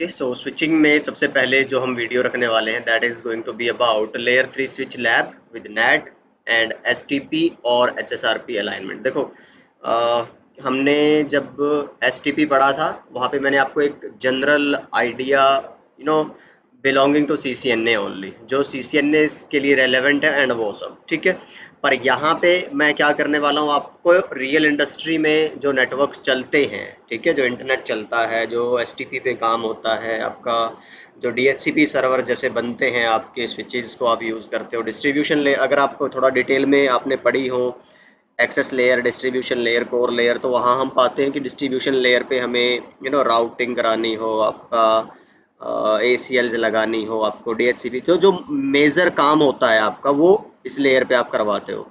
Okay, सो switching में सबसे पहले जो हम वीडियो रखने वाले हैं that is going to be about layer 3 switch lab with NAT and STP और एचएसआरपी अलाइनमेंट। देखो, हमने जब एसटीपी पढ़ा था वहाँ पे मैंने आपको एक general idea belonging to CCNA only, जो सीसीएनए के लिए रेलेवेंट है एंड वो सब ठीक है। पर यहाँ पे मैं क्या करने वाला हूँ, आपको रियल इंडस्ट्री में जो नेटवर्क्स चलते हैं, ठीक है, जो इंटरनेट चलता है, जो एसटीपी पे काम होता है, आपका जो डीएचसीपी सर्वर जैसे बनते हैं, आपके स्विचेस को आप यूज़ करते हो, डिस्ट्रीब्यूशन लेयर अगर आपको थोड़ा डिटेल में आपने पढ़ी हो, access layer, distribution layer, core layer, तो वहाँ हम पाते हैं कि डिस्ट्रीब्यूशन लेयर पे हमें राउटिंग करानी हो, आपका ACLs लगानी हो, आपको DHCP, तो जो मेजर काम होता है आपका वो इस लेयर पे आप करवाते हो।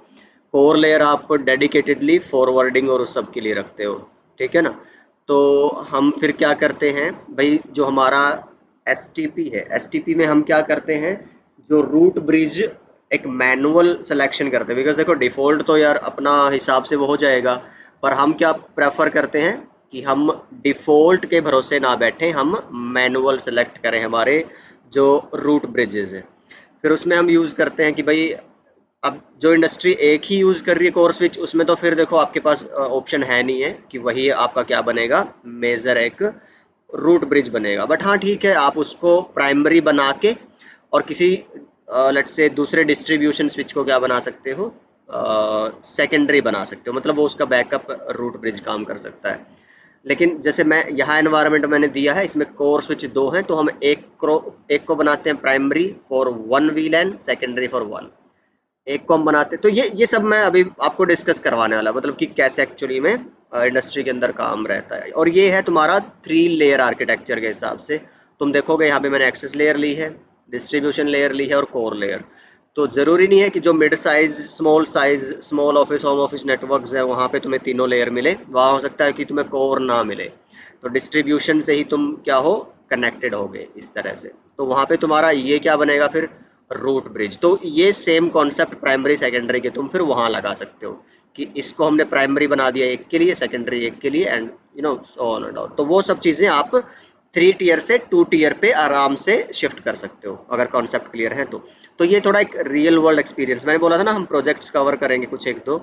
कोर लेयर आप डेडिकेटेडली फॉरवर्डिंग और उस सब के लिए रखते हो, ठीक है ना। तो हम फिर क्या करते हैं भाई, जो हमारा STP है, STP में हम क्या करते हैं, जो रूट ब्रिज एक मैनुअल सिलेक्शन करते हैं, बिकॉज देखो डिफ़ॉल्ट तो यार अपना हिसाब से वो हो जाएगा, पर हम क्या प्रेफर करते हैं कि हम डिफ़ॉल्ट के भरोसे ना बैठें, हम मैनुअल सेलेक्ट करें हमारे जो रूट ब्रिजेज है। फिर उसमें हम यूज़ करते हैं कि भाई अब जो इंडस्ट्री एक ही यूज़ कर रही है कोर स्विच, उसमें तो फिर देखो आपके पास ऑप्शन है नहीं है कि वही आपका क्या बनेगा, मेजर एक रूट ब्रिज बनेगा। बट हाँ ठीक है, आप उसको प्राइमरी बना के और किसी लेट्स से दूसरे डिस्ट्रीब्यूशन स्विच को क्या बना सकते हो, सेकेंडरी बना सकते हो, मतलब वो उसका बैकअप रूट ब्रिज काम कर सकता है। लेकिन जैसे मैं यहाँ एनवायरनमेंट मैंने दिया है, इसमें कोर स्विच दो हैं, तो हम एक को बनाते हैं primary for one वीलैन, secondary for one, एक को हम बनाते हैं। तो ये सब मैं अभी आपको डिस्कस करवाने वाला, मतलब कि कैसे एक्चुअली में इंडस्ट्री के अंदर काम रहता है। और ये है तुम्हारा 3 लेयर आर्किटेक्चर के हिसाब से। तुम देखोगे यहाँ पे मैंने एक्सेस लेयर ली है, डिस्ट्रीब्यूशन लेयर ली है और कोर लेयर। तो ज़रूरी नहीं है कि जो mid size small office home office networks है वहाँ पे तुम्हें तीनों लेयर मिले, वहाँ हो सकता है कि तुम्हें कोर ना मिले, तो डिस्ट्रीब्यूशन से ही तुम क्या हो, कनेक्टेड होगे इस तरह से। तो वहाँ पे तुम्हारा ये क्या बनेगा फिर, रूट ब्रिज। तो ये सेम कॉन्सेप्ट प्राइमरी सेकेंडरी के तुम फिर वहाँ लगा सकते हो कि इसको हमने प्राइमरी बना दिया एक के लिए, सेकेंडरी एक के लिए, and so on and on. तो वो सब चीज़ें आप 3 टीयर से 2 टीयर पे आराम से शिफ्ट कर सकते हो अगर कॉन्सेप्ट क्लियर है तो ये थोड़ा एक रियल वर्ल्ड एक्सपीरियंस, मैंने बोला था ना हम प्रोजेक्ट्स कवर करेंगे कुछ एक दो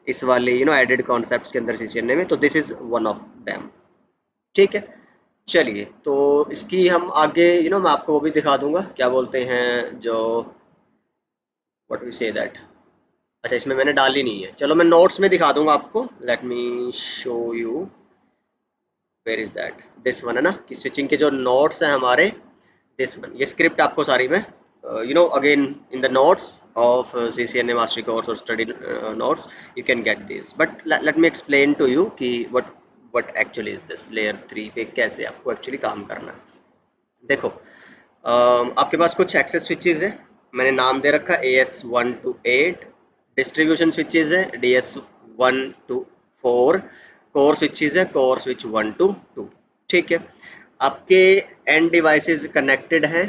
इस वाले एडेड कॉन्सेप्ट्स के अंदर सीसीएनए में, तो this is one of them, ठीक है। चलिए, तो इसकी हम आगे मैं आपको वो भी दिखा दूंगा, क्या बोलते हैं जो, व्हाट वी से दैट, अच्छा इसमें मैंने डाली नहीं है, चलो मैं नोट्स में दिखा दूंगा आपको। Let me show you, where is that, this one है ना, कि स्विचिंग के जो नोट्स हैं हमारे, दिस वन, ये स्क्रिप्ट आपको सारी में again in the notes of CCNA mastery course और study notes you can get this, but let me explain to you कि what actually is this layer 3 पे कैसे आपको एक्चुअली काम करना है। देखो, आपके पास कुछ एक्सेस स्विचेज है, मैंने नाम दे रखा AS1 to 8, डिस्ट्रीब्यूशन स्विचेज है DS1 to 4, कोर स्विचेज है कोर स्विच 1 to 2, ठीक है। आपके एंड डिवाइसेस कनेक्टेड हैं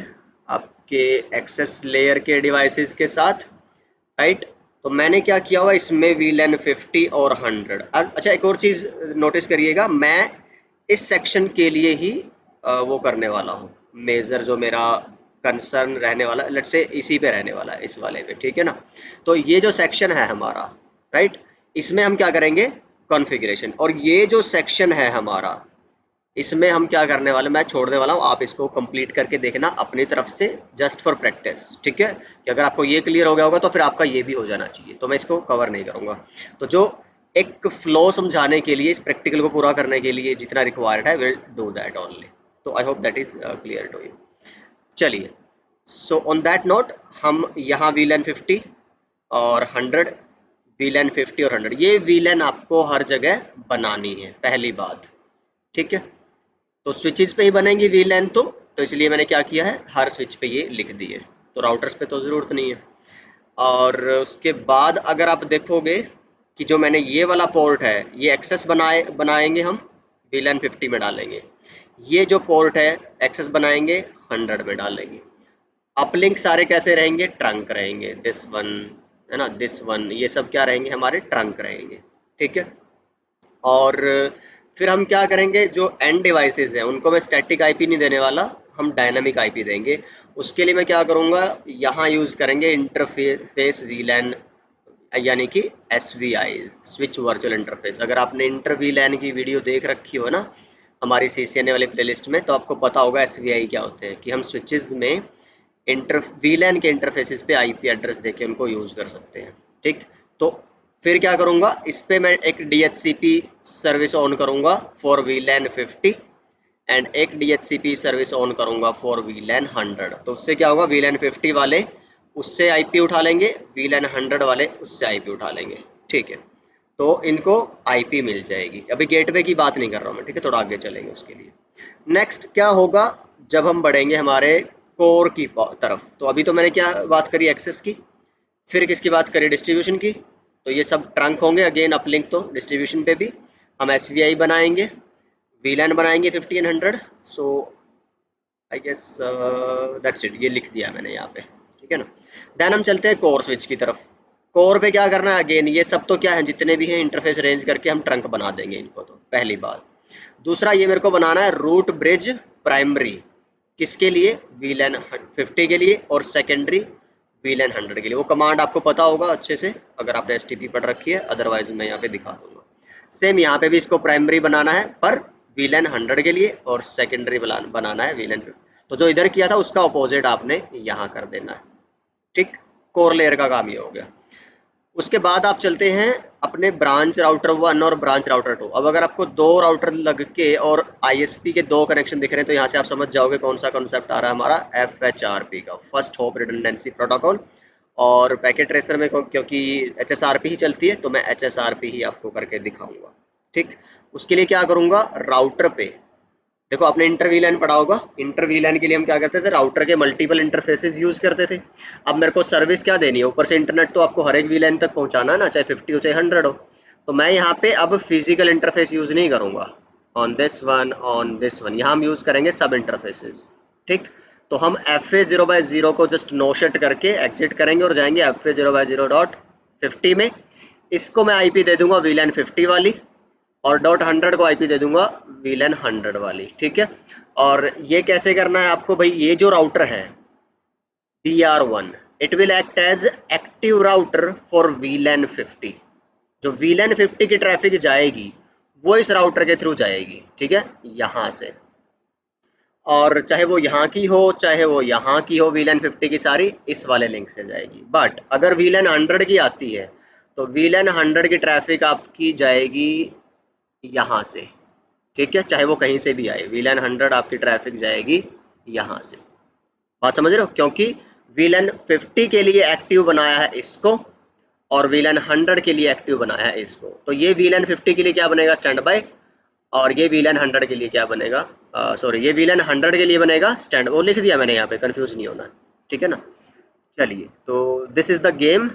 आपके एक्सेस लेयर के डिवाइसेस के साथ, राइट। तो मैंने क्या किया हुआ इसमें VLAN 50 और 100। अच्छा एक और चीज़ नोटिस करिएगा, मैं इस सेक्शन के लिए ही वो करने वाला हूँ, मेजर जो मेरा कंसर्न रहने वाला, लेट से इसी पे रहने वाला है, इस वाले पे, ठीक है ना। तो ये जो सेक्शन है हमारा, राइट, इसमें हम क्या करेंगे, कॉन्फ़िगरेशन। और ये जो सेक्शन है हमारा, इसमें हम क्या करने वाले, मैं छोड़ने वाला हूँ, आप इसको कंप्लीट करके देखना अपनी तरफ से, जस्ट फॉर प्रैक्टिस, ठीक है। कि अगर आपको ये क्लियर हो गया होगा तो फिर आपका ये भी हो जाना चाहिए, तो मैं इसको कवर नहीं करूँगा। तो जो एक फ्लो समझाने के लिए, इस प्रैक्टिकल को पूरा करने के लिए जितना रिक्वायर्ड है, विल डू दैट ओनली। तो I hope that is clear to you. चलिए, सो ऑन दैट नोट, हम यहाँ VLAN 50 और 100, VLAN 50 और 100, ये VLAN आपको हर जगह बनानी है, पहली बात, ठीक है। तो स्विचेस पे ही बनेंगी VLAN, तो इसलिए मैंने क्या किया है, हर स्विच पे ये लिख दिए, तो राउटर्स पे तो ज़रूरत नहीं है। और उसके बाद अगर आप देखोगे कि जो मैंने ये वाला पोर्ट है, ये एक्सेस बनाएंगे हम, VLAN 50 में डालेंगे, ये जो पोर्ट है एक्सेस बनाएंगे 100 में डालेंगे। अपलिंक सारे कैसे रहेंगे, ट्रंक रहेंगे, दिस वन है ना, दिस वन, ये सब क्या रहेंगे हमारे, ट्रंक रहेंगे, ठीक है। और फिर हम क्या करेंगे, जो एंड डिवाइसेस हैं उनको मैं स्टैटिक आईपी नहीं देने वाला, हम डायनामिक आईपी देंगे। उसके लिए मैं क्या करूँगा, यहाँ यूज़ करेंगे इंटरफेस वीलैन, यानी कि SVI, स्विच वर्चुअल इंटरफेस। अगर आपने इंटर वीलैन की वीडियो देख रखी हो ना हमारी CCNA वाले प्लेलिस्ट में, तो आपको पता होगा SVI क्या होते हैं, कि हम स्विचेस में इंटर वीलैन के इंटरफेसेस पे IP एड्रेस देके उनको यूज़ कर सकते हैं। ठीक, तो फिर क्या करूँगा, इस पे मैं एक DHCP सर्विस ऑन करूँगा फॉर VLAN 50 एंड एक DHCP सर्विस ऑन करूँगा फॉर VLAN 100। तो उससे क्या होगा, VLAN 50 वाले उससे IP उठा लेंगे, VLAN 100 वाले उससे IP उठा लेंगे। ठीक है, तो इनको IP मिल जाएगी। अभी गेटवे की बात नहीं कर रहा हूँ मैं, ठीक है, थोड़ा आगे चलेंगे उसके लिए। नेक्स्ट क्या होगा, जब हम बढ़ेंगे हमारे कोर की तरफ, तो अभी तो मैंने क्या बात करी, एक्सेस की, फिर किसकी बात करी, डिस्ट्रीब्यूशन की। तो ये सब ट्रंक होंगे, अगेन अपलिंक तो डिस्ट्रीब्यूशन पे भी हम SVI बनाएंगे, VLAN बनाएंगे 50 and 100। So I guess that's it, ये लिख दिया मैंने यहाँ पे, ठीक है ना। देन हम चलते हैं कोर स्विच की तरफ। कोर पे क्या करना है, अगेन ये सब तो क्या है, जितने भी हैं इंटरफेस रेंज करके हम ट्रंक बना देंगे इनको, तो पहली बात। दूसरा ये मेरे को बनाना है रूट ब्रिज प्राइमरी, किसके लिए, VLAN 50 के लिए, और सेकेंडरी VLAN 100 के लिए। वो कमांड आपको पता होगा अच्छे से अगर आपने STP पढ़ रखी है, अदरवाइज मैं यहाँ पे दिखा दूंगा। सेम यहाँ पे भी इसको प्राइमरी बनाना है पर VLAN 100 के लिए, और सेकेंडरी बनाना है VLAN 50। तो जो इधर किया था उसका अपोजिट आपने यहाँ कर देना है। ठीक, कोर लेयर का काम ये हो गया। उसके बाद आप चलते हैं अपने ब्रांच राउटर 1 और ब्रांच राउटर 2। अब अगर आपको दो राउटर लग के और ISP के दो कनेक्शन दिख रहे हैं, तो यहाँ से आप समझ जाओगे कौन सा कॉन्सेप्ट आ रहा है हमारा, FHRP का, फर्स्ट होप रिडंडेंसी प्रोटोकॉल। और पैकेट ट्रेसर में क्योंकि HSRP ही चलती है, तो मैं HSRP ही आपको करके दिखाऊंगा। ठीक, उसके लिए क्या करूंगा, राउटर पे देखो, आपने इंटर वीलैन पढ़ा होगा। इंटर वीलैन के लिए हम क्या करते थे, राउटर के मल्टीपल इंटरफेसेस यूज करते थे। अब मेरे को सर्विस क्या देनी है, ऊपर से इंटरनेट तो आपको हर एक वीलैन तक पहुंचाना है ना, चाहे 50 हो चाहे 100 हो। तो मैं यहाँ पे अब फिजिकल इंटरफेस यूज नहीं करूंगा, ऑन दिस वन, यहाँ हम यूज करेंगे सब इंटरफेसेस। ठीक, तो हम FA0/0 को जस्ट नो शट करके एग्जिट करेंगे और जाएंगे FA0/0.50 में। इसको मैं IP दे दूंगा VLAN 50 वाली, और .100 को IP दे दूंगा VLAN 100 वाली। ठीक है, और ये कैसे करना है आपको भाई, ये जो राउटर है BR1, it will act as active router for VLAN 50। जो VLAN 50 की ट्रैफिक जाएगी वो इस राउटर के थ्रू जाएगी, ठीक है, यहाँ से। और चाहे वो यहाँ की हो चाहे वो यहाँ की हो, VLAN 50 की सारी इस वाले लिंक से जाएगी। बट अगर VLAN 100 की आती है, तो VLAN 100 की ट्रैफिक आपकी जाएगी यहाँ से। ठीक है, चाहे वो कहीं से भी आए, VLAN 100 आपकी ट्रैफिक जाएगी यहाँ से। बात समझ रहे हो, क्योंकि VLAN 50 के लिए एक्टिव बनाया है इसको, और VLAN 100 के लिए एक्टिव बनाया है इसको। तो ये VLAN 50 के लिए क्या बनेगा, स्टैंड बाय, और ये VLAN 100 के लिए क्या बनेगा, सॉरी, ये VLAN 100 के लिए बनेगा स्टैंड। वो लिख दिया मैंने यहाँ पे, कंफ्यूज नहीं होना, ठीक है ना। चलिए, तो this is the game.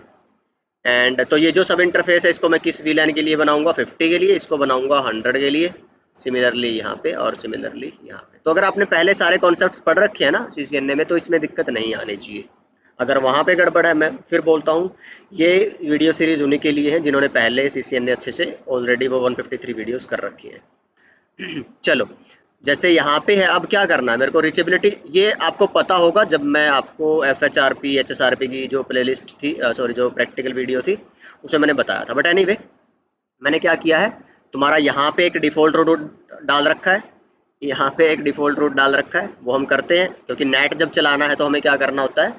And तो ये जो सब इंटरफेस है, इसको मैं किस VLAN के लिए बनाऊंगा, 50 के लिए, इसको बनाऊंगा 100 के लिए, सिमिलरली यहाँ पे और सिमिलरली यहाँ पे। तो अगर आपने पहले सारे कॉन्सेप्ट्स पढ़ रखे हैं ना CCNA में, तो इसमें दिक्कत नहीं आनी चाहिए। अगर वहाँ पे गड़बड़ है, मैं फिर बोलता हूँ, ये वीडियो सीरीज उन्हीं के लिए है जिन्होंने पहले CCNA अच्छे से ऑलरेडी वो 153 वीडियोस कर रखी हैं। चलो, जैसे यहाँ पे है, अब क्या करना है मेरे को, रीचेबिलिटी, ये आपको पता होगा जब मैं आपको FHRP HSRP की जो प्लेलिस्ट थी, सॉरी, जो प्रैक्टिकल वीडियो थी उसमें मैंने बताया था। बट एनीवे, मैंने क्या किया है, तुम्हारा यहाँ पे एक डिफ़ॉल्ट रूट डाल रखा है, यहाँ पे एक डिफ़ॉल्ट रूट डाल रखा है, वो हम करते हैं क्योंकि नेट जब चलाना है तो हमें क्या करना होता है,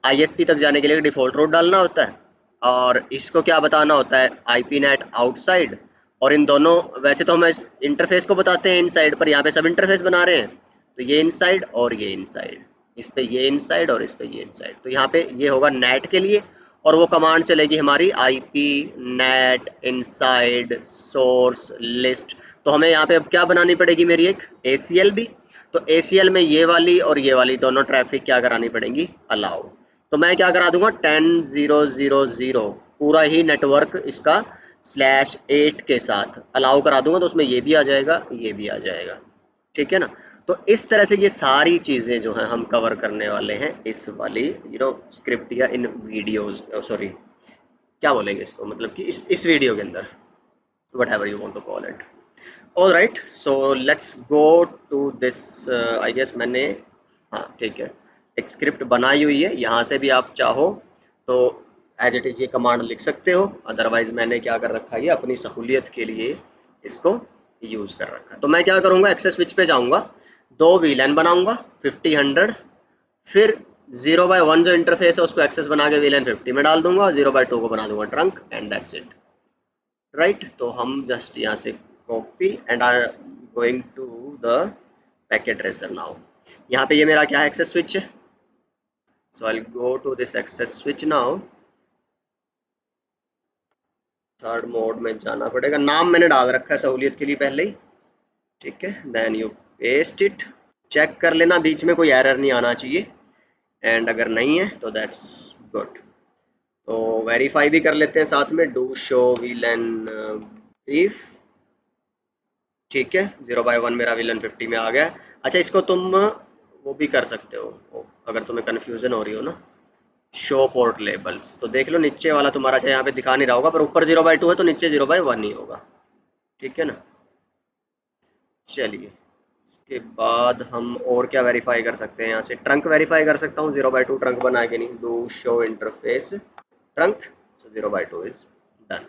ISP तक जाने के लिए डिफ़ॉल्ट रूट डालना होता है, और इसको क्या बताना होता है, IP नेट आउटसाइड। और इन दोनों, वैसे तो हम इस इंटरफेस को बताते हैं इनसाइड, पर यहाँ पे सब इंटरफेस बना रहे हैं, तो ये इनसाइड और ये इनसाइड, इस पे ये इनसाइड और इस पे ये इनसाइड। तो यहाँ पे ये होगा नेट के लिए, और वो कमांड चलेगी हमारी IP net inside source list. तो हमें यहाँ पे अब क्या बनानी पड़ेगी, मेरी एक ACL भी। तो ACL में ये वाली और ये वाली दोनों ट्रैफिक क्या करानी पड़ेंगी, अलाउ। तो मैं क्या करा दूंगा, 10.0.0.0 पूरा ही नेटवर्क इसका /8 के साथ अलाउ करा दूंगा, तो उसमें ये भी आ जाएगा, ये भी आ जाएगा। ठीक है ना। तो इस तरह से ये सारी चीज़ें जो हैं हम कवर करने वाले हैं इस वाली स्क्रिप्ट या इन वीडियोस, सॉरी, क्या बोलेंगे इसको, मतलब कि इस वीडियो के अंदर, whatever you want to call it. All right, so let's go to this. I guess मैंने, हाँ ठीक है, एक स्क्रिप्ट बनाई हुई है, यहाँ से भी आप चाहो तो एज इट इज़ ये कमांड लिख सकते हो, अदरवाइज मैंने क्या कर रखा है, ये अपनी सहूलियत के लिए इसको यूज़ कर रखा है। तो मैं क्या करूँगा, एक्सेस स्विच पे जाऊँगा, दो वीलन बनाऊँगा 50 100, फिर 0/1 जो इंटरफेस है उसको एक्सेस बना के वीलन 50 में डाल दूंगा, और 0/2 को बना दूंगा trunk, and that's it. Right, तो हम जस्ट यहाँ से copy and are going to the packet tracer now. यहाँ पे ये मेरा क्या है, एक्सेस स्विच है, so I go to this access switch now. Third mode में जाना पड़ेगा, नाम मैंने डाल रखा है सहूलियत के लिए पहले ही, ठीक है। Then you paste it, check कर लेना बीच में कोई एरर नहीं आना चाहिए, एंड अगर नहीं है तो दैट्स गुड। तो वेरीफाई भी कर लेते हैं साथ में, डू शो विलन ब्रीफ, ठीक है। 0/1 मेरा विलन 50 में आ गया। अच्छा, इसको तुम वो भी कर सकते हो अगर तुम्हें कन्फ्यूजन हो रही हो ना, शो पोर्ट लेबल्स, तो देख लो नीचे वाला तुम्हारा, चाहे यहाँ पे दिखा नहीं रहा होगा, पर ऊपर 0/2 है तो नीचे 0/1 ही होगा, ठीक है ना। चलिए, उसके बाद हम और क्या वेरीफाई कर सकते हैं, यहाँ से ट्रंक वेरीफाई कर सकता हूँ, 0/2 ट्रंक बना के नहीं, do show interface trunk, so 0/2 is done.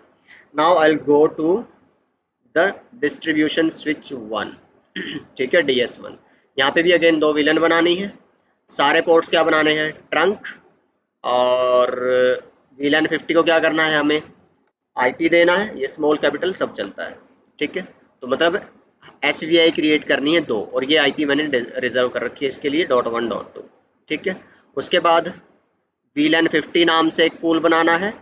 Now I'll go to the distribution switch 1 ठीक है, DS1। यहाँ पे भी अगेन दो विलन बनानी है, सारे पोर्ट्स क्या बनाने हैं, ट्रंक, और विलन 50 को क्या करना है, हमें आईपी देना है, ये स्मॉल कैपिटल सब चलता है, ठीक है। तो मतलब SVI क्रिएट करनी है दो, और ये आईपी मैंने रिजर्व कर रखी है इसके लिए .1.2, ठीक है। उसके बाद VLAN 50 नाम से एक पूल बनाना है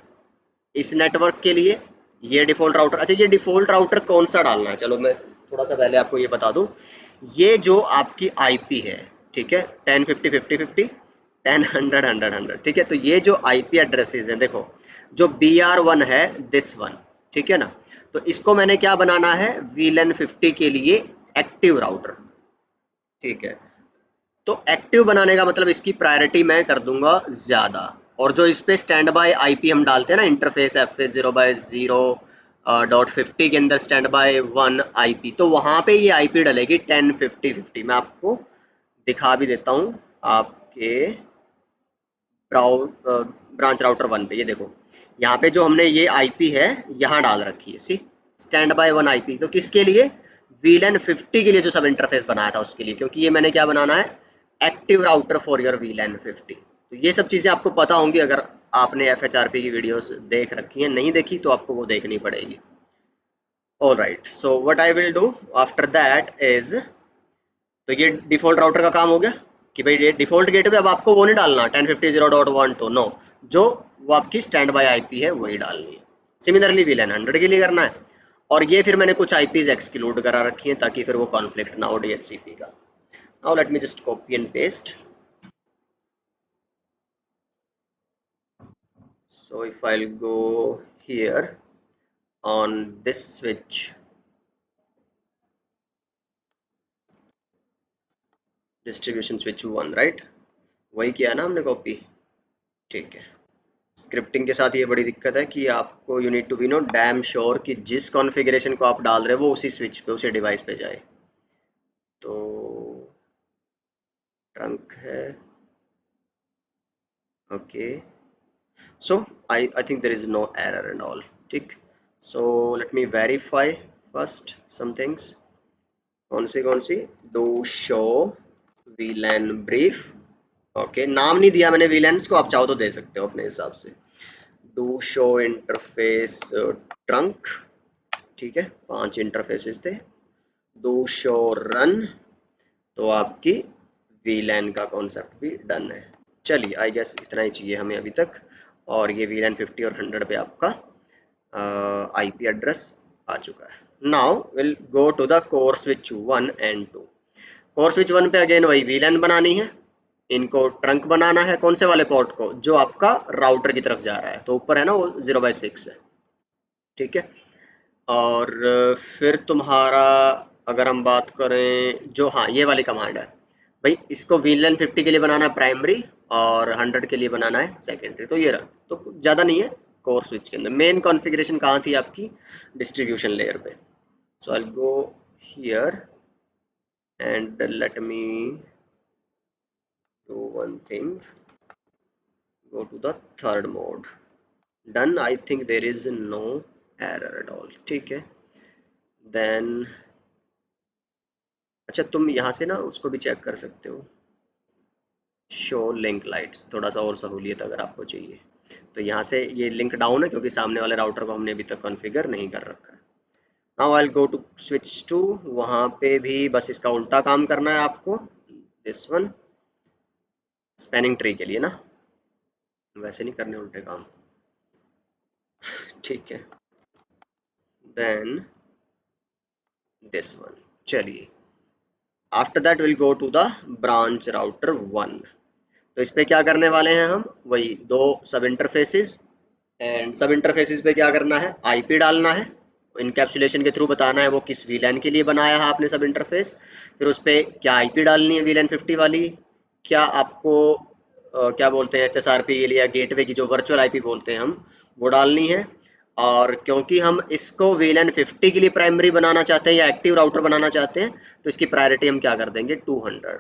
इस नेटवर्क के लिए, ये डिफ़ॉल्ट राउटर। अच्छा, ये डिफ़ॉल्ट राउटर कौन सा डालना है, चलो मैं थोड़ा सा पहले आपको ये बता दूं। ये जो आपकी आईपी है, ठीक है, 10 50 50 50, 10 100 100 100, ठीक है। तो ये जो आईपी एड्रेसेस हैं, देखो, जो BR1 है, दिस वन, ठीक है ना, तो इसको मैंने क्या बनाना है, VLAN 50 के लिए एक्टिव राउटर, ठीक है। तो एक्टिव बनाने का मतलब इसकी प्रायोरिटी मैं कर दूंगा ज़्यादा, और जो इस पे स्टैंड बाय आईपी हम डालते हैं ना, इंटरफेस FA0/0.50 के अंदर स्टैंड बाय 1 आईपी, तो वहाँ पे ये आईपी डलेगी 10 50 50। मैं आपको दिखा भी देता हूँ आपके ब्रांच राउटर 1 पे, ये देखो, यहाँ पे जो हमने ये आईपी है यहाँ डाल रखी है, सी स्टैंड बाय 1 आईपी, तो किसके लिए, VLAN 50 के लिए जो सब इंटरफेस बनाया था उसके लिए, क्योंकि ये मैंने क्या बनाना है, active router for your VLAN 50। तो ये सब चीज़ें आपको पता होंगी अगर आपने FHRP की वीडियोस देख रखी हैं, नहीं देखी तो आपको वो देखनी पड़ेगी। All right, so what I will do after that is, तो ये डिफ़ॉल्ट राउटर का काम हो गया कि भाई ये डिफ़ॉल्ट गेटवे, अब आपको वो नहीं डालना 1050.1.2, नो, जो वो आपकी स्टैंड बाय आईपी है वही डालनी है। सिमिलरली VLAN 100 के लिए करना है, और ये फिर मैंने कुछ आईपीज एक्सक्लूड करा रखी हैं ताकि फिर वो कॉन्फ्लिक्ट ना हो DHCP का। Now let me just copy and paste. So if I'll go here on this switch, distribution switch 1, right, वही किया ना हमने कॉपी, ठीक है। स्क्रिप्टिंग के साथ ये बड़ी दिक्कत है कि आपको you need to be no damn sure कि जिस कॉन्फ़िगरेशन को आप डाल रहे हो वो उसी स्विच पे, उसी डिवाइस पे जाए। तो ट्रंक है, okay, so I think there is no error and all, ठीक। So let me verify first some things. कौन सी, do show VLAN brief, okay, नाम नहीं दिया मैंने VLANs को, आप चाहो तो दे सकते हो अपने हिसाब से। डू शो इंटरफेस ट्रंक, ठीक है, 5 इंटरफेसेस थे। डू शो रन, तो आपकी VLAN का कॉन्सेप्ट भी डन है। चलिए, आई गेस इतना ही चाहिए हमें अभी तक, और ये VLAN 50 और 100 पे आपका IP एड्रेस आ चुका है। Now will go to the core switch 1 and 2। Core switch 1 पे अगेन वही VLAN बनानी है, इनको ट्रंक बनाना है, कौन से वाले पोर्ट को, जो आपका राउटर की तरफ जा रहा है, तो ऊपर है ना वो 0/6 है, ठीक है। और फिर तुम्हारा, अगर हम बात करें जो, हाँ ये वाली कमांड है भाई, इसको VLAN 50 के लिए बनाना है प्राइमरी, और 100 के लिए बनाना है सेकेंडरी, तो ये रहा, तो ज़्यादा नहीं है। कोर स्विच के अंदर मेन कॉन्फ़िगरेशन कहाँ थी आपकी, डिस्ट्रीब्यूशन लेयर पे। सो I go here and let me do one thing, go to the third mode. Done. I think there is no error at all. ठीक है, then अच्छा तुम यहाँ से ना उसको भी चेक कर सकते हो, शो लिंक लाइट्स, थोड़ा सा और सहूलियत अगर आपको चाहिए तो यहाँ से ये लिंक डाउन है क्योंकि सामने वाले राउटर को हमने अभी तक कॉन्फ़िगर नहीं कर रखा है। Now I will go to switch two, वहाँ पे भी बस इसका उल्टा काम करना है आपको, दिस वन, स्पैनिंग ट्री के लिए ना, वैसे नहीं करने उल्टे काम, ठीक है, देन दिस वन। चलिए, after that will go to the branch router one. तो इस पे क्या करने वाले हैं हम, वही दो सब इंटरफेसेस, एंड सब इंटरफेसेस पे क्या करना है, आईपी डालना है, इनकैप्सुलेशन के थ्रू बताना है वो किस वीलैन के लिए बनाया है आपने सब इंटरफेस, फिर उस पर क्या आईपी डालनी है वीलैन 50 वाली, क्या आपको क्या बोलते हैं एचएसआरपी के लिए या गेटवे की जो वर्चुअल आईपी बोलते हैं हम, वो डालनी है। और क्योंकि हम इसको वीलैन 50 के लिए प्राइमरी बनाना चाहते हैं या एक्टिव राउटर बनाना चाहते हैं, तो इसकी प्रायोरिटी हम क्या कर देंगे 200,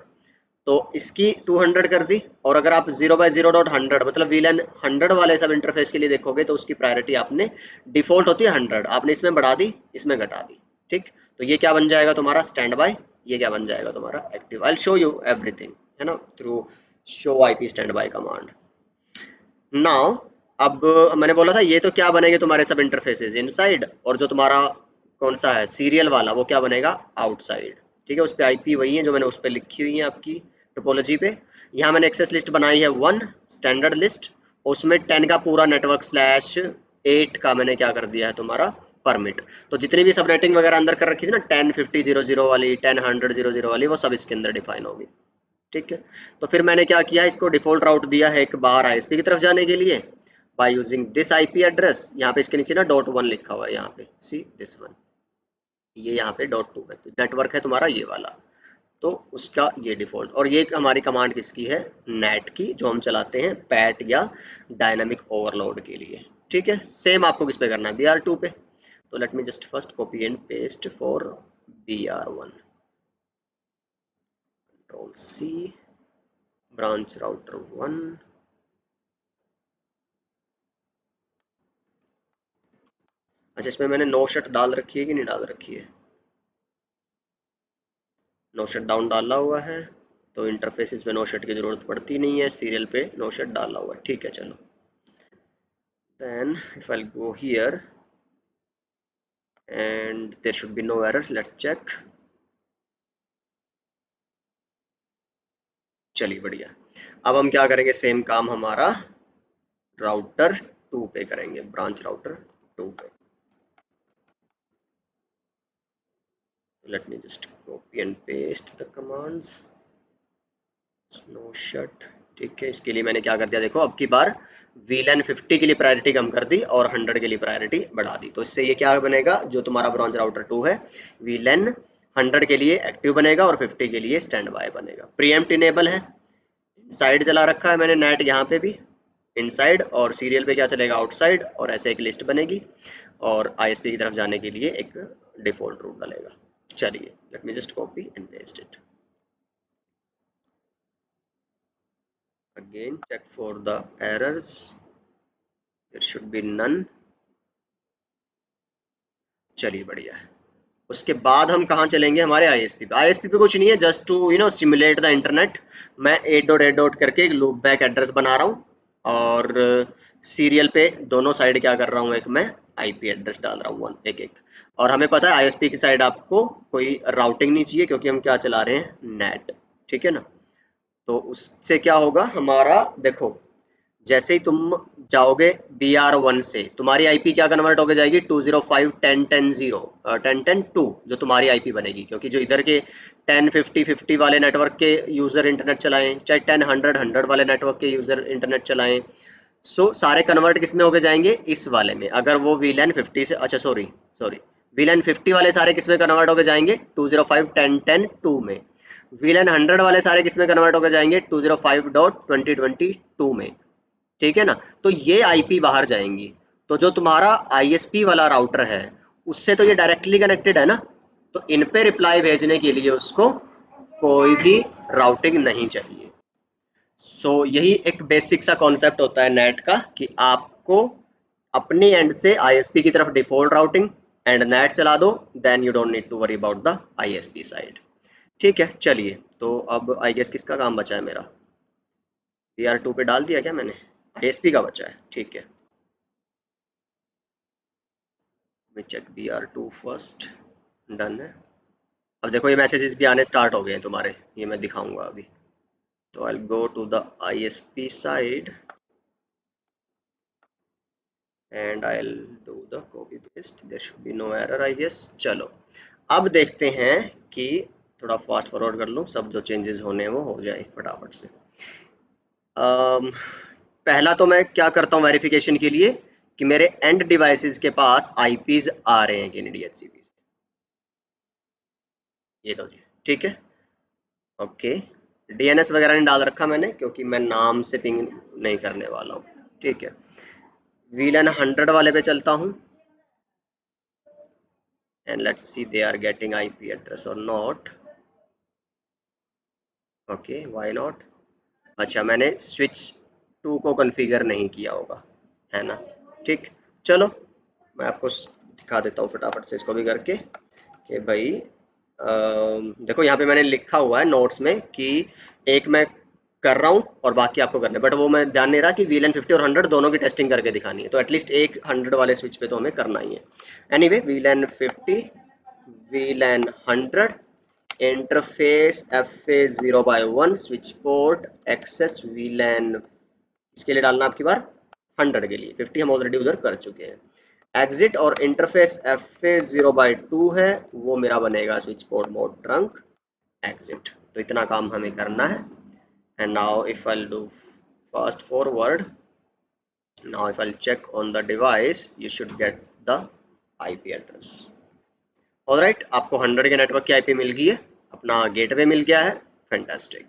तो इसकी 200 कर दी। और अगर आप 0/0.100 मतलब वीलन 100 वाले सब इंटरफेस के लिए देखोगे तो उसकी प्रायोरिटी आपने डिफॉल्ट होती है 100, आपने इसमें बढ़ा दी इसमें घटा दी, ठीक। तो ये क्या बन जाएगा तुम्हारा स्टैंड बाय, ये क्या बन जाएगा तुम्हारा active. I show you everything, है ना, through show IP stand by command. Now अब मैंने बोला था ये तो क्या बनेंगे तुम्हारे सब इंटरफेसेस इनसाइड, और जो तुम्हारा कौन सा है सीरियल वाला वो क्या बनेगा आउटसाइड, ठीक है। उस पर आईपी वही है जो मैंने उस पर लिखी हुई है आपकी टोपोलॉजी पे। यहाँ मैंने एक्सेस लिस्ट बनाई है 1 स्टैंडर्ड लिस्ट, उसमें 10 का पूरा नेटवर्क स्लैश 8 का मैंने क्या कर दिया है तुम्हारा परमिट। तो जितनी भी सब नेटिंग वगैरह अंदर कर रखी थी ना 10 50 00 वाली 10 100 00 वाली, वो सब इसके अंदर डिफाइन होगी, ठीक है। तो फिर मैंने क्या किया, इसको डिफॉल्ट राउट दिया है एक बाहर आईएसपी की तरफ जाने के लिए by using this IP address. यहाँ पे इसके नीचे ना .1 लिखा हुआ है, यहाँ पे सी दिस वन, ये यहाँ पे .2 है, तो नेटवर्क है तुम्हारा ये वाला, तो उसका ये डिफॉल्ट। और ये हमारी कमांड किसकी है, नेट की, जो हम चलाते हैं पैट या डायनामिक ओवरलोड के लिए, ठीक है। सेम आपको किस पे करना है BR2 पे, तो let me just first copy and paste for BR1, control C, branch router 1। अच्छा, इसमें मैंने नो शट डाल रखी है कि नहीं डाल रखी है, नो शट डाउन डाला हुआ है, तो इंटरफेसिस में नो शट की जरूरत पड़ती नहीं है, सीरियल पे नो शट डाला हुआ है, ठीक है। चलो, then if I go here and there should be no error, let's check. चलिए बढ़िया, अब हम क्या करेंगे, सेम काम हमारा राउटर 2 पे करेंगे, ब्रांच राउटर 2 पे। Let me just copy and paste the commands, no shut, ठीक है। इसके लिए मैंने क्या कर दिया, देखो अब की बार वीलन 50 के लिए प्रायोरिटी कम कर दी और 100 के लिए प्रायोरिटी बढ़ा दी, तो इससे ये क्या बनेगा, जो तुम्हारा ब्रांच राउटर 2 है वीलन 100 के लिए एक्टिव बनेगा और 50 के लिए स्टैंड बाय बनेगा। प्रीएम्प्ट इनेबल है, साइड चला रखा है मैंने नेट यहाँ पे भी इनसाइड, और सीरियल पे क्या चलेगा आउटसाइड, और ऐसे एक लिस्ट बनेगी और आईएसपी की तरफ जाने के लिए एक डिफॉल्ट रूट डलेगा। चलिए, let me just copy and paste it again, check for the errors, there should be none। चलिए बढ़िया है, उसके बाद हम कहाँ चलेंगे, हमारे आईएसपी पे। आईएसपी पे कुछ नहीं है, just to simulate the internet, मैं 8.8 करके एक लूप बैक एड्रेस बना रहा हूँ, और सीरियल पे दोनों साइड क्या कर रहा हूँ, एक मैं आईपी एड्रेस डाल रहा हूँ एक एक। और हमें पता है आईएसपी की साइड आपको कोई राउटिंग नहीं चाहिए क्योंकि हम क्या चला रहे हैं नेट, ठीक है ना। तो उससे क्या होगा हमारा, देखो जैसे ही तुम जाओगे BR1 से तुम्हारी आईपी क्या कन्वर्ट होकर जाएगी 205.10.10.0 जो तुम्हारी आईपी बनेगी, क्योंकि जो इधर के 10 50 50 वाले नेटवर्क के यूजर इंटरनेट चलाएं, चाहे 10 100 100 वाले नेटवर्क के यूजर इंटरनेट चलाएं, सो सारे कन्वर्ट किस में होके जाएंगे, इस वाले में। अगर वो VLAN 50 से, अच्छा सॉरी सॉरी, VLAN 50 वाले सारे किस में कन्वर्ट होके जाएंगे 205.10.10.2 में। VLAN 100 वाले सारे किस में कन्वर्ट होकर जाएंगे 205.2022 में, ठीक है ना। तो ये आईपी बाहर जाएंगी, तो जो तुम्हारा आईएसपी वाला राउटर है उससे तो ये डायरेक्टली कनेक्टेड है ना, तो इन पे रिप्लाई भेजने के लिए उसको कोई भी राउटिंग नहीं चाहिए। यही एक बेसिक सा कॉन्सेप्ट होता है नेट का कि आपको अपने एंड से आईएसपी की तरफ डिफॉल्ट राउटिंग एंड नेट चला दो, then you don't need to worry about the ISP side. ठीक है, चलिए तो अब आई गेस किसका काम बचा है मेरा, PR2 पे डाल दिया क्या मैंने, आईएसपी का बचा है। ठीक है, मैं चेक PR2 फर्स्ट, डन है। अब देखो ये मैसेजेस भी आने स्टार्ट हो गए हैं तुम्हारे, ये मैं दिखाऊंगा अभी। तो I go to the ISP side and I'll do the copy paste, there should be no error I guess। चलो अब देखते हैं कि थोड़ा फास्ट फॉरवर्ड कर लूँ, सब जो चेंजेस होने हैं वो हो जाए फटाफट से। पहला तो मैं क्या करता हूँ वेरिफिकेशन के लिए कि मेरे एंड डिवाइसेस के पास आईपीज आ रहे हैं कि नहीं DHCP से। ये तो जी ठीक है, ओके। DNS वगैरह नहीं डाल रखा मैंने क्योंकि मैं नाम से पिंग नहीं करने वाला हूँ। ठीक है, VLAN 100 वाले पे चलता हूँ and let's see they are getting IP address or not। Okay, why not. अच्छा, मैंने स्विच 2 को कॉन्फ़िगर नहीं किया होगा, है ना। ठीक, चलो मैं आपको दिखा देता हूँ फटाफट से इसको भी करके कि भाई देखो यहाँ पे मैंने लिखा हुआ है नोट्स में कि एक मैं कर रहा हूँ और बाकी आपको करना है, बट वो मैं ध्यान नहीं रहा कि VLAN 50 और 100 दोनों की टेस्टिंग करके दिखानी है, तो एटलीस्ट एक 100 वाले स्विच पे तो हमें करना ही है। Anyway VLAN 50 VLAN 100 interface FA0x1 switch port access VLAN, इसके लिए डालना आपकी बार 100 के लिए, 50 हम ऑलरेडी उधर कर चुके हैं। एग्जिट और इंटरफेस FA0x2 है, वो मेरा बनेगा switch port mode trunk exit. तो इतना काम हमें करना है। And now if I do fast forward, now if I'll check on the device you should get the IP address। Alright, आपको 100 के नेटवर्क की IP मिल गई है, अपना गेटवे मिल गया है, फैंटास्टिक।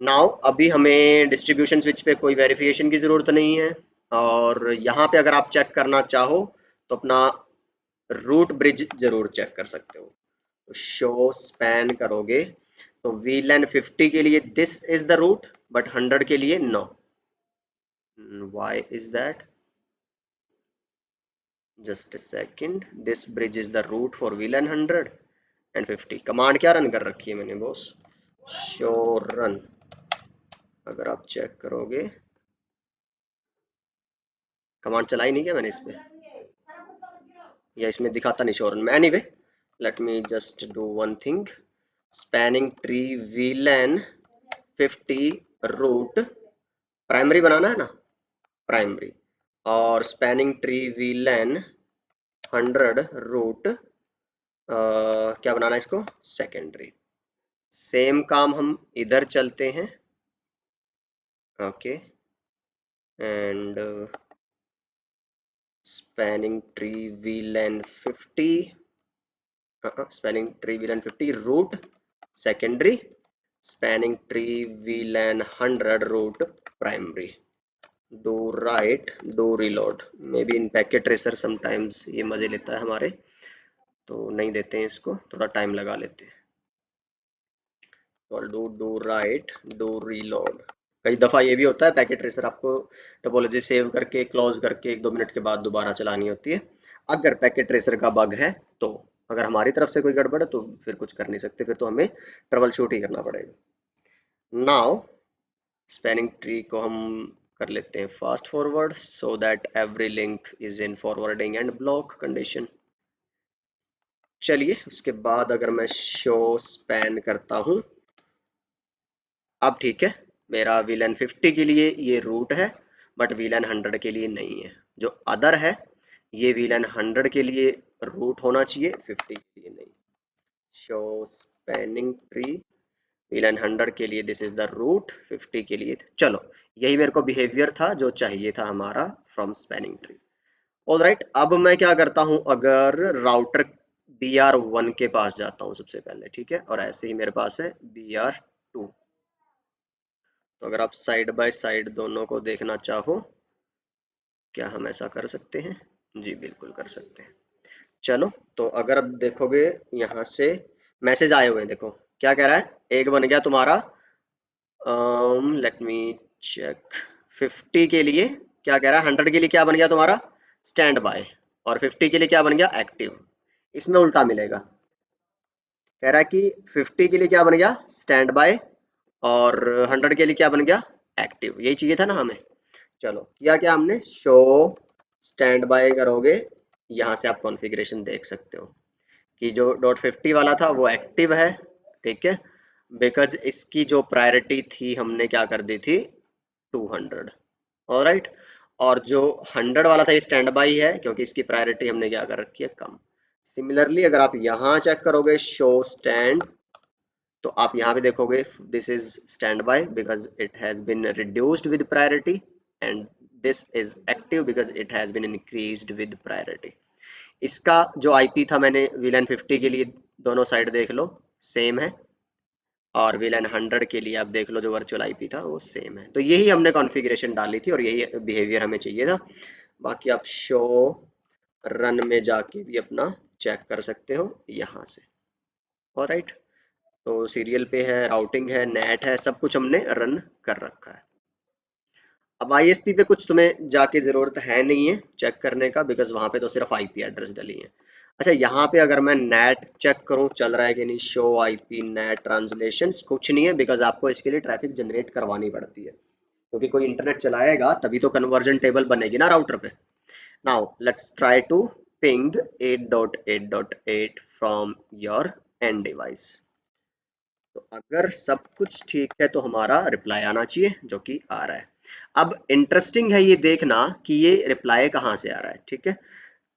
नाउ अभी हमें डिस्ट्रीब्यूशन स्विच पे कोई वेरिफिकेशन की ज़रूरत नहीं है, और यहाँ पे अगर आप चेक करना चाहो तो अपना रूट ब्रिज जरूर चेक कर सकते हो। तो शो स्पैन करोगे तो VLAN 50 के लिए this is the root, but 100 के लिए no. Why is that, just a second, this bridge is the root for VLAN 100 and 50। Command क्या रन कर रखी है मैंने बॉस, शो रन। अगर आप चेक करोगे, कमांड चलाई नहीं क्या मैंने इस पे, या इसमें दिखाता नहीं शो रन में। Anyway let me just do one thing, spanning tree VLAN 50 root, primary बनाना है ना, प्राइमरी, और स्पैनिंग ट्री VLAN 100 रूट क्या बनाना है इसको, सेकेंडरी। सेम काम हम इधर चलते हैं, okay. And spanning tree VLAN 50, spanning tree VLAN 50 root secondary, spanning tree VLAN 100 root primary. Do write do reload, maybe in packet tracer sometimes ये मजे लेता है हमारे, तो नहीं देते हैं इसको, थोड़ा टाइम लगा लेते हैं। और डू राइट डू रीलोड, कई दफ़ा ये भी होता है पैकेट ट्रेसर आपको टोपोलॉजी सेव करके क्लोज करके 1-2 मिनट के बाद दोबारा चलानी होती है, अगर पैकेट ट्रेसर का बग है तो। अगर हमारी तरफ से कोई गड़बड़ है तो फिर कुछ कर नहीं सकते, फिर तो हमें ट्रबल शूट ही करना पड़ेगा। नाउ स्पैनिंग ट्री को हम कर लेते हैं fast forward so that every link is in forwarding and block condition. चलिए उसके बाद अगर मैं शो स्पैन करता हूं, अब ठीक है, मेरा VLAN 50 के लिए ये रूट है, बट VLAN 100 के लिए नहीं है। जो अदर है ये VLAN 100 के लिए रूट होना चाहिए, 50 के लिए नहीं। शो स्पैनिंग ट्री VLAN 100 के लिए दिस इज द रूट, 50 के लिए, चलो यही मेरे को बिहेवियर था जो चाहिए था हमारा फ्रॉम स्पैनिंग ट्री। ऑलराइट, अब मैं क्या करता हूं, अगर राउटर BR1 के पास जाता हूं सबसे पहले, ठीक है, और ऐसे ही मेरे पास है BR2। तो अगर आप साइड बाय साइड दोनों को देखना चाहो, क्या हम ऐसा कर सकते हैं, जी बिल्कुल कर सकते हैं। चलो, तो अगर अब देखोगे यहाँ से मैसेज आए हुए हैं, देखो क्या कह रहा है, एक बन गया तुम्हारा, लेट मी चेक, 50 के लिए क्या कह रहा है, 100 के लिए क्या बन गया तुम्हारा स्टैंड बाय, और 50 के लिए क्या बन गया एक्टिव। इसमें उल्टा मिलेगा, कह रहा है कि 50 के लिए क्या बन गया स्टैंड बाय, और 100 के लिए क्या बन गया एक्टिव, यही चाहिए था ना हमें। चलो किया क्या हमने, शो स्टैंड बाय करोगे, यहाँ से आप कॉन्फ़िगरेशन देख सकते हो कि जो डॉट 50 वाला था वो एक्टिव है, ठीक है, बिकॉज इसकी जो प्रायोरिटी थी हमने क्या कर दी थी 200, ऑलराइट। और जो 100 वाला था ये स्टैंड बाई है, क्योंकि इसकी प्रायोरिटी हमने क्या कर रखी है कम। सिमिलरली अगर आप यहाँ चेक करोगे शो स्टैंड, तो आप यहाँ पे देखोगे this is standby because it has been reduced with priority, and this is active because it has been increased with priority. इसका जो आईपी था मैंने वीलन 50 के लिए, दोनों साइड देख लो सेम है, और वीलन 100 के लिए आप देख लो जो वर्चुअल आईपी था वो सेम है। तो यही हमने कॉन्फ़िगरेशन डाली थी और यही बिहेवियर हमें चाहिए था। बाकी आप शो रन में जाके भी अपना चेक कर सकते हो यहाँ से, ऑलराइट। तो सीरियल पे है, राउटिंग है, नेट है, सब कुछ हमने रन कर रखा है। अब आईएसपी पे कुछ तुम्हें जाके ज़रूरत है नहीं है चेक करने का, बिकॉज वहाँ पे तो सिर्फ आईपी एड्रेस डली है। अच्छा, यहाँ पे अगर मैं नेट चेक करूँ चल रहा है कि नहीं, शो आईपी नेट ट्रांसलेशन, कुछ नहीं है, बिकॉज आपको इसके लिए ट्रैफिक जनरेट करवानी पड़ती है, क्योंकि कोई इंटरनेट चलाएगा तभी तो कन्वर्जन टेबल बनेगी ना राउटर पे। Now let's try to ping 8.8.8 from your end device. तो अगर सब कुछ ठीक है तो हमारा रिप्लाई आना चाहिए, जो कि आ रहा है। अब इंटरेस्टिंग है ये देखना कि ये रिप्लाई कहाँ से आ रहा है, ठीक है।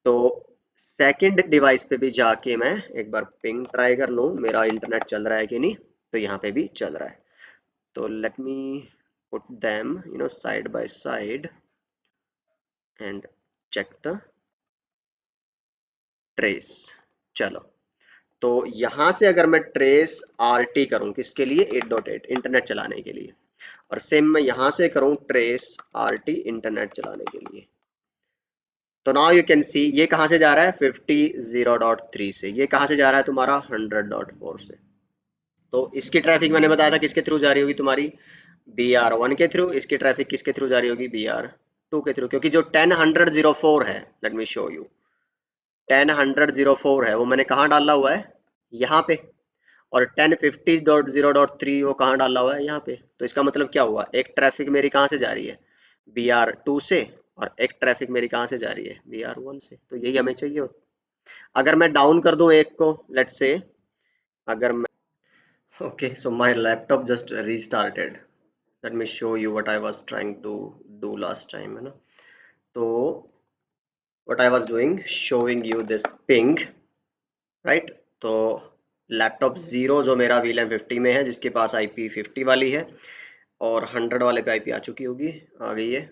तो सेकंड डिवाइस पे भी जाके मैं एक बार पिंग ट्राई कर लूँ मेरा इंटरनेट चल रहा है कि नहीं, तो यहाँ पे भी चल रहा है। तो let me put them side by side and check the trace. चलो, तो यहाँ से अगर मैं ट्रेस आर टी करूँ किसके लिए, 8.8 इंटरनेट चलाने के लिए, और सेम मैं यहाँ से करूँ ट्रेस आर टी इंटरनेट चलाने के लिए, तो नाउ यू कैन सी ये कहाँ से जा रहा है 50.0.3 से, ये कहाँ से जा रहा है तुम्हारा 100.4 से। तो इसकी ट्रैफिक मैंने बताया था किसके थ्रू जा रही होगी तुम्हारी BR1 के थ्रू, इसकी ट्रैफिक किसके थ्रू जा रही होगी BR2 के थ्रू, क्योंकि जो 10.100.04 है, लेट मी शो यू, 10.100.04 है वो मैंने कहाँ डाला हुआ है यहाँ पे, और 1050.0.3 वो कहाँ डाला हुआ है यहाँ पे। तो इसका मतलब क्या हुआ, एक ट्रैफिक मेरी कहाँ से जा रही है BR2 से, और एक ट्रैफिक मेरी कहाँ से जा रही है BR1 से, तो यही हमें चाहिए। अगर मैं डाउन कर दूं एक को, लेट्स से, अगर मैं, okay so my laptop just restarted, let me show you what I was trying to do last time, है ना। तो what I was doing, showing you this ping, right. तो लैपटॉप जीरो जो मेरा VLAN 50 में है, जिसके पास IP 50 वाली है, और 100 वाले पे IP आ चुकी होगी, आ गई है।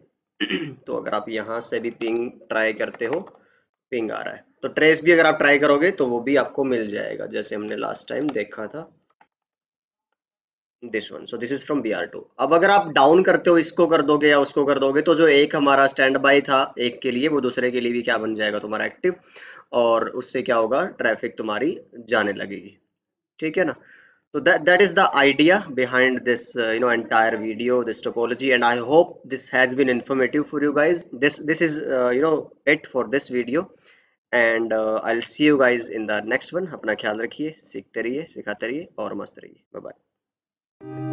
तो अगर आप यहाँ से भी पिंग ट्राई करते हो, पिंग आ रहा है, तो ट्रेस भी अगर आप ट्राई करोगे तो वो भी आपको मिल जाएगा, जैसे हमने लास्ट टाइम देखा था, this one. So this is from BR2। अब अगर आप डाउन करते हो, इसको कर दोगे या उसको कर दोगे, तो जो एक हमारा स्टैंड बाई था एक के लिए, वो दूसरे के लिए भी क्या बन जाएगा तुम्हारा एक्टिव, और उससे क्या होगा ट्रैफिक तुम्हारी जाने लगेगी, ठीक है ना। So that is the idea behind this entire video, this topology, and I hope this has been informative for you guys. This is it for this video, and I'll see you guys in the next one. अपना ख्याल रखिए, सीखते रहिए, सिखाते रहिए और मस्त रहिए। Bye bye.